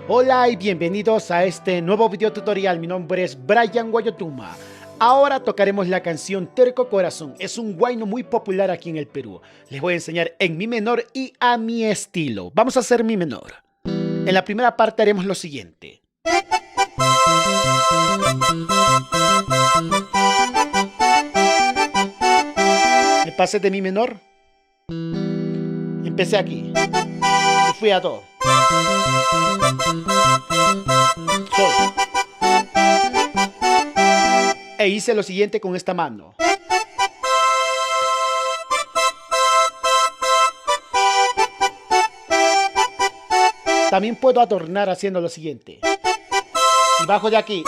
Hola y bienvenidos a este nuevo video tutorial. Mi nombre es Brian Guayotuma. Ahora tocaremos la canción Terco Corazón. Es un huayno muy popular aquí en el Perú. Les voy a enseñar en mi menor y a mi estilo. Vamos a hacer mi menor. En la primera parte haremos lo siguiente. Me pasé de mi menor. Empecé aquí. Y fui a do. Sol. E hice lo siguiente con esta mano. También puedo adornar haciendo lo siguiente. Y bajo de aquí.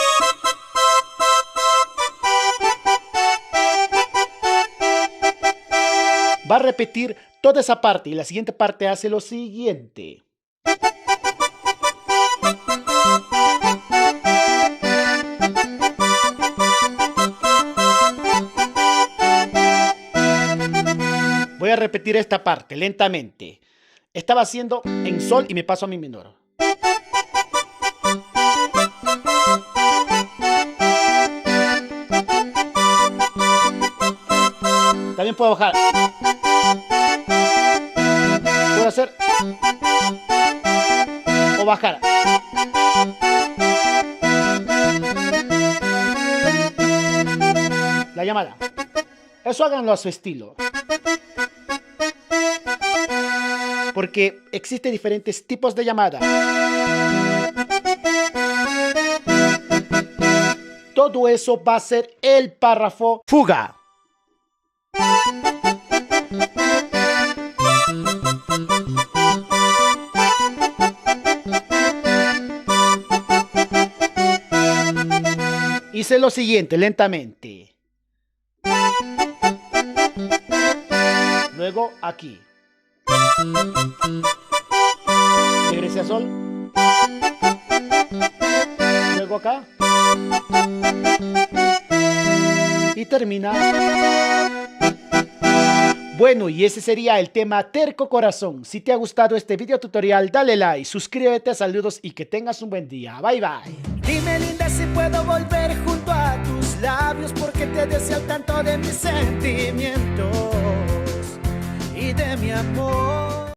Va a repetir toda esa parte y la siguiente parte hace lo siguiente. Voy a repetir esta parte lentamente. Estaba haciendo en sol y me paso a mi menor. También puedo bajar. Puedo hacer o bajar. La llamada. Eso háganlo a su estilo. Porque existen diferentes tipos de llamada. Todo eso va a ser el párrafo fuga. Hice lo siguiente lentamente. Luego aquí. Regresé a sol. Luego acá. Y termina. Bueno, y ese sería el tema Terco Corazón. Si te ha gustado este video tutorial, dale like, suscríbete, saludos y que tengas un buen día. Bye bye. Dime linda si puedo volver junto a tus labios, porque te deseo tanto de mis sentimientos y de mi amor.